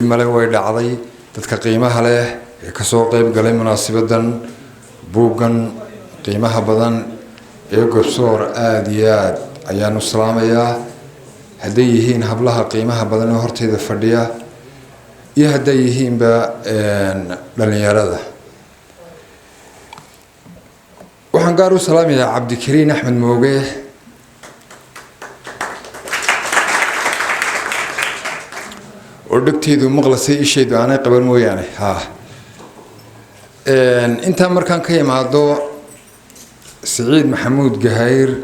male way dhacday dadka qiimaha leh ee ka soo qayb galay munaasabadan buugan qiimaha badan ee garsoor aad iyo aad ayaan u salaamayaa haday yihiin hablaha qiimaha badan ee horteeda fadhiya iyo haday yihiinba dhalinyarada waxaan gaar u salaamayaa Cabdikariin Axmed Mooge ودكتيدو مغلسي إشيدو أنا قبل مو يعني أنت مركان كيم عضو سعيد محمود جهير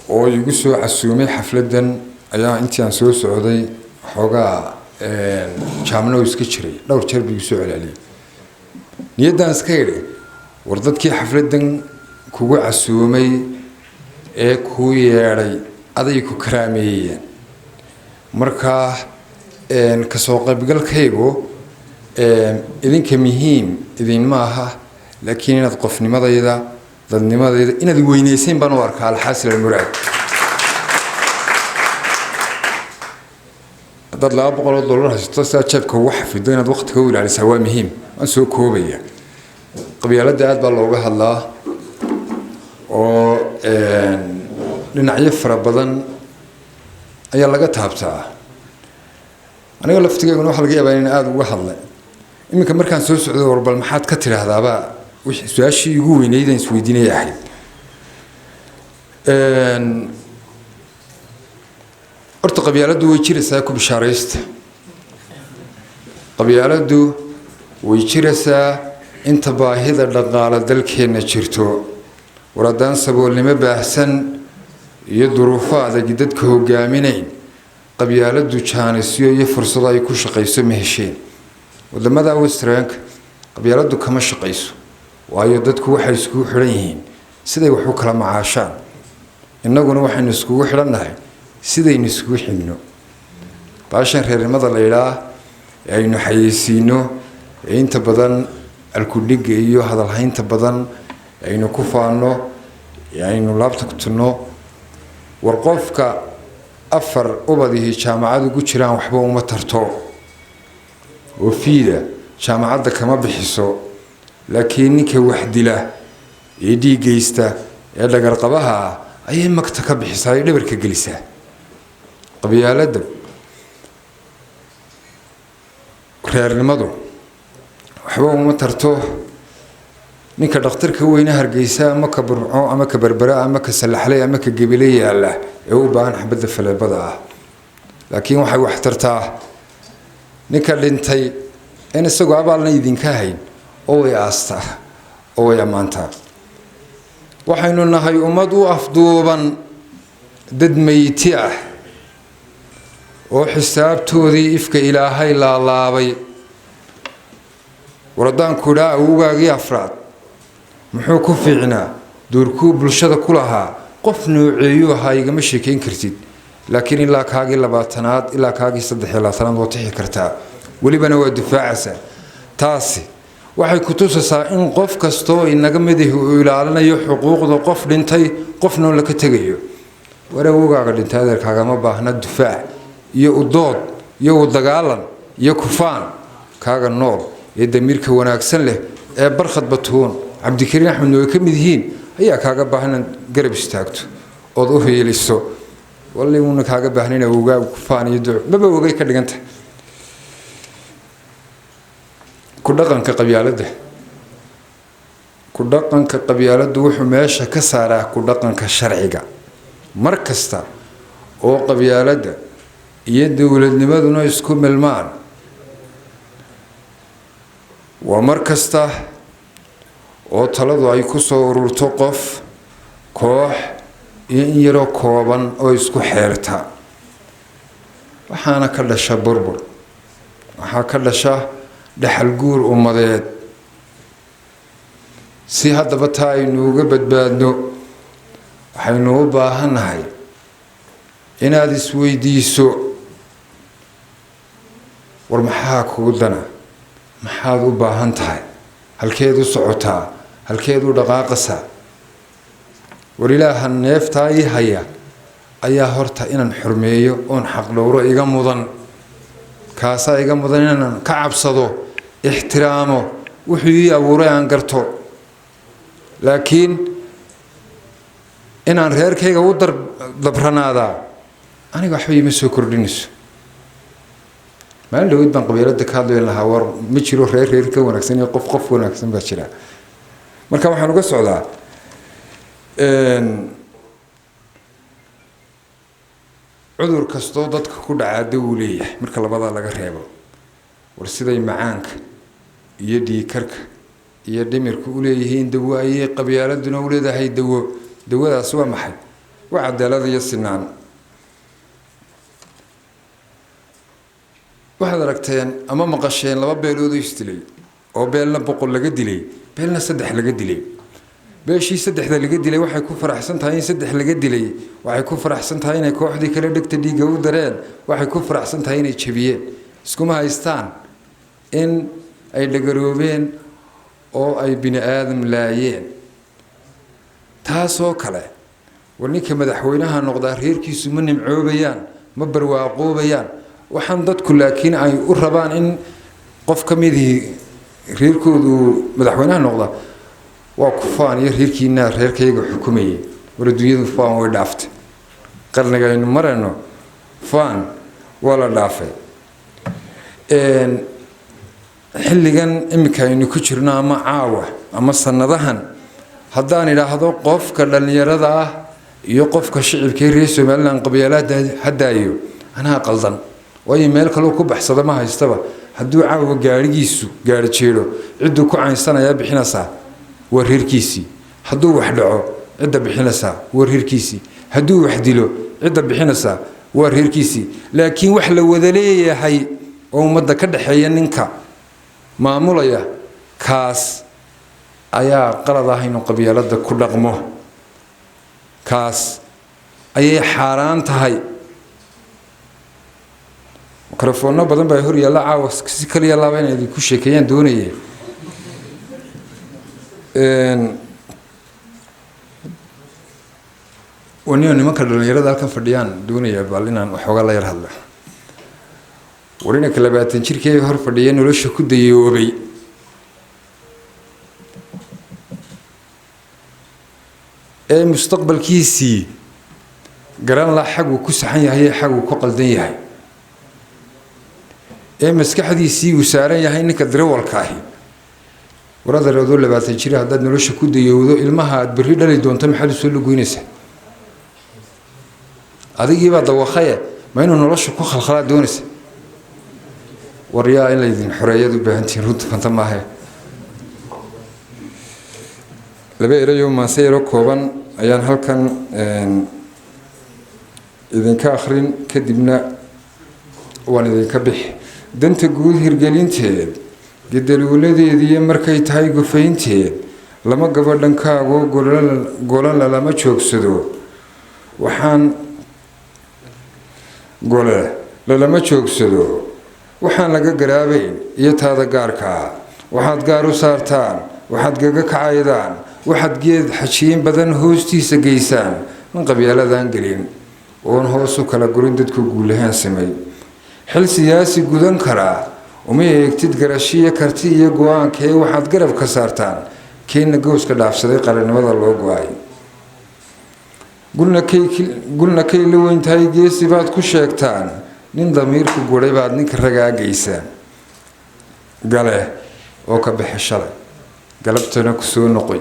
ويقصوا عسومي حفلة أيام أنت أنسو سعودي حوجا شامنو يسكتشري لو تربي يسوع عليه نيدان سكيري وردت كي حفلة كوجو عسومي كويري أذيكو كرامية مركا kasoo qaybgalkaygu idinka muhiim idin maaha laakiin inaad qofnimadayda dadnimadayda inaad weynaysiin baan u arkaa alxaasil almuraad dad $200 haysto saacadka wax fido inaad waqtiga u ilaalisaa waa muhiim aan soo koobaya qabyaalada aad baa looga hadlaa oo dhinacyo fara badan ayaa laga taabtaa aniga laftigeena waxa laga yaabaa in aad uga hadlay iminka markaan soo socdo warbal maxaad ka tiraahdaaba wixii su'aashii ugu weynayd aan isweydiinay ahayd horta qabyaaladu way jiraysaa ku bishaaraysta qabyaaladu way jiraysaa inta baahida dhaqaale dalkeena jirto waradaan saboolnimo baahsan iyo duruufo adag dadka hogaaminayn qabyaaladu jaanisyo iyo fursado ay ku shaqeyso ma hesheen wadamada Western qabyaaladu kama shaqeyso waayo dadku waxay isku xiran yihiin siday wax u kala macaashaan innaguna waxaynu isku xiranahay sidaynu isku xidhno baashan reernimada la yiraahdo aynu xayeysiino inta badan alkudhiga iyo hadalhaynta badan aynu ku faano aynu laabta ku tuno warqofka afar ubadii jaamacadu ugu jiraan waxba uma tarto oo fiida jaamacada kama bixiso laakiin ninka wax dila ee dhiigaysta ee dhagar qabaha ayay magta ka bixisaa ay dhabarka gelisaa qabyaalada reernimadu waxba uma tarto ninka dhakhtarka weyna Hargeysa ama ka burco ama ka barbara ama ka salaxlay ama ka gabilay yaala ee u baahan xabada faleebada ah laakiin waxay wax tartaa ninka dhintay in isagoo abaalna idinka hayn oo ay aasta oo ay amaanta waxaynu nahay ummad u afduuban dad meyti ah oo xisaabtoodii ifka Ilaahay laalaabay waradaan kuraa ugaagii afraad muxuu ku fiicnaa doorku bulshada ku lahaa qof nooceeyo ahaa igama sheekeyn kartid laakiin ilaa kaagii 20aad ilaa kaagii 23aad oo tixi kartaa walibana waa difaacaysa taasi waxay ku tusaysaa in qof kasto inaga midahay uu ilaalinayo xuquuqda qof dhintay qofna la ka tagayo warawgaaga dhintay adeerkaaga ma baahna difaac iyo u dood iyo u dagaalan iyo kufaan kaaga nool ee damiirka wanaagsan leh ee barkhad batuun Cabdikariin Axmed oo ka mid yihiin ayaa kaaga baahan garab istaagto oo u heeliso walli uu kaaga baahnina uga kufaan iyo duc baba wagay ka dhiganta ku dhaqanka qabyaalada wuxuu meesha ka saaraa ku dhaqanka sharciga markasta oo qabyaalada iyo dawladnimaduna isku milmaan waa markasta oo taladu ay ku soo ururto qof koox iyo in yaro kooban oo isku xeerta waxaana ka dhasha burbur waxa ka dhasha dhaxal guur ummadeed si haddaba taaynu uga badbaadno waxaynu u baahanahay inaad isweydiiso war maxaa kugu dana maxaad u baahan tahay halkeed u socotaa halkeed u dhaqaaqaysaa war ilaaha neeftaa ii haya ayaa horta inaan xurmeeyo oon xaq dhowro iga mudan kaasaa iga mudan inaan ka cabsado ixtiraamo wuxuu ii abuuray aan garto laakiin inaan reerkayga u dabranaada aniga waxba ima soo kordhinayso maalin dhaweyd baan qabiilada ka hadlayn lahaa war ma jiro reer ka wanaagsan iyo qof wanaagsan baa jira marka waxaan uga socdaa cudur kastoo dadka ku dhaca dawo leeyahay marka labada laga reebo war siday macaanka iyo dhiikarka iyo dhimirku u leeyihiin dawo ayay qabyaaladuna u leedahay dawadaas waa maxay waa cadaalad iyo sinaan waxaad aragteen ama maqasheen laba beelood oo isdilay oo beelna 100 laga dilay beelna 3 laga dilay beeshii 3 laga dilay waxay ku faraxsan tahay in 3 laga dilay waxay ku faraxsan tahay inay kooxdii kale dhigta dhiiga u dareen waxay ku faraxsan tahay inay jabiyeen iskuma haystaan in ay dhagaroobeen oo ay bini aadam laayeen taasoo kale warninka madaxweynaha noqda reerkiisu ma nimcoobayaan ma barwaaqoobayaan waxaan dadku laakiin ay u rabaan in qof kamidii reerkoodu madaxweynaha noqda waa ku faan iyo reerkiina reerkayga xukumayay war adduunyadu faan way dhaaftay qarniga aynu marayno faan waa la dhaafay xilligan imika aynu ku jirno ama caawa ama sanadahan haddaan idhaahdo qofka dhalinyarada ah iyo qofka shicibka reer Soomaaliland qabyaalada hadaayo anaa qaldan way meel kale ku baxsada ma haystaba hadduu caawa gaarigiisu gaari jeedo ciddu ku caynsanaya bixinaysa wareerkiisi hadduu wax dhaco cidda bixinaysa wareerkiisi hadduu wax dilo cidda bixinaysa wareerkiisi laakiin wax la wada leeyahay oo umada ka dhaxeeya ninka maamulaya kaas ayaa qalad ah inuu qabyaalada ku dhaqmo kaas ayay xaraan tahay mikrofoono badan baa hor yaala caawa si kaliya laaba inay ku sheekeeyaan doonayeen waniyo nimanka dhalinyarada halkan fadhiyaan doonaya bal inaan waxooga la yar hadlo warina kala 20 jirkay hor fadhiyeen nolosha ku dayoobay ee mustaqbalkiisii garan la xaq uu ku saxan yahay xaq uu ku qaldan yahay ee maskaxdiisii uu saaran yahay ninka darawalka ah warada reedo 20 jir hadda nolosha ku dayowdo ilmaha aad bari dhali doonto maxad soo luguynaysa adigiiba dawaqay ma inuu nolosha ku khalkhalaa doonaysa wariyaa in leedin xoriyadu baahantiin runta fanta maahe laba erayo ma sayro kooban ayaan halkan idinka akhrin kadibna waan idinka bixi danta guud hirgelinteed gidalwaladeedii markay tahay gufaynteed lama gabadhankaago golan lama joogsado waxaan gole lama joogsado waxaan laga garaabayn iyo taada gaarka waxaad gaar u saartaan waxaad gaga kacaydaan waxaad geed xajiin badan hoostiisa geysaan in qabyaaladan gelin oo hoos u kala gurin dadku guulahan samay xil siyaasi gudan kara uma eegtid garashiya karti iyo go'aankee waxaad garab ka saartaan keena gooska dhaafsaday qaranimada loo go'ay gulna kay la weyntahay geesi baad ku sheegtaan nin damiirku guray baad ninka ragaagaysa gale oo ka bixishalay galabtana ku soo noqoy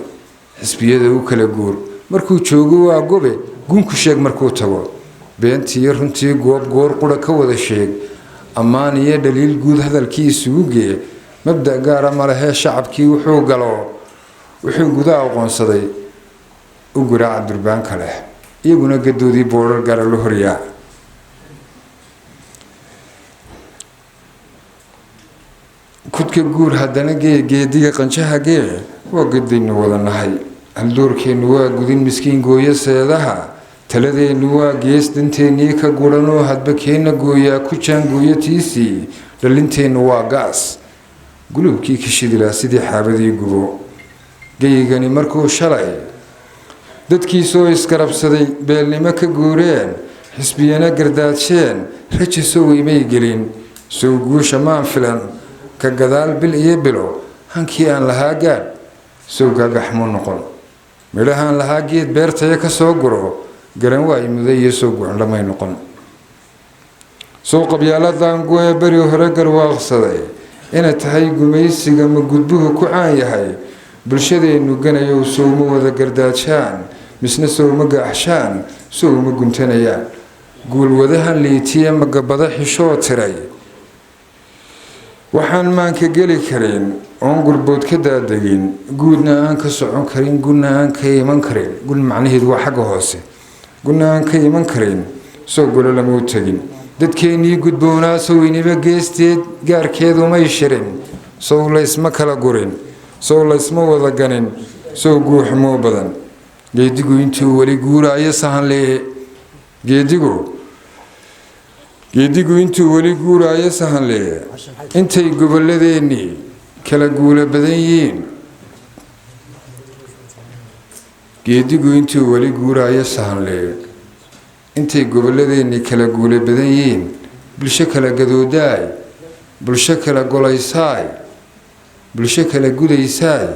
xisbiyada u kala guur markuu joogo waa gobe gunku sheeg markuu tago beentii runtii goor qura ka wada sheeg ammaan iyo dhaliil guud hadalkiisu u gee mabda gaar ah malaha shacabkii wuxuu gudaha aqoonsaday u guraaca durbaan kale iyaguna gadoodii boorar gaar la horiyaa kudka guur haddana geediga qanjaha gee waa gadaynu wada nahay haldoorkeenu waa gudin miskiin gooyo seedaha taladeenu waa gees danteennii ka guranoo hadba keena gooyaa ku jaangooyatiisii dhalinteennu waa gaas gulubkii ka shidilaa sidii xaabadii gubo geyigani markuu shalay dadkiisoo iskarabsaday beelnimo ka guureen xisbiyana gardaadsheen raja soo weymay gelin sow guusha maan filan ka gadaal bil iyo bilo hankii aan lahaa gaadh sow gagaxmo noqon midhahaan lahaa geed beertaya ka soo guro garan waay muday iyo sow gucndhamay noqon sow qabyaaladan gooye beri hore garwaaqsaday inay tahay gumaysiga ma gudbuhu ku caan yahay bulshadeennu ganayow sow ma wada gardaajaan misna sow ma gaaxshaan sow ma guntanayaan guulwadahan liitiye magabada xishoo tiray waxaan maanka geli karin oon gurbood ka daadegin guudna aan ka socon karin gudna aan ka iman karin gud macnaheedu waa xagga hoose gudna aan ka iman karin sow golo lama u tegin dadkeennii gudboonaa sow iniba geesteed gaarkeedumay shirin sow laysma kala gurin sow laysma wada ganin sow guuxmoo badan geedigu intuu weli guuraayo sahanlee geedigu intuu weli guuraayo sahanlee intay gobolladeennii kala guula badan yihiin geedigu intuu weli guuraayo sahanlee intay gobolladeennii kala guula badan yihiin bulsho kala gadoodaay bulsho kala golaysaay bulsho kala gudaysaay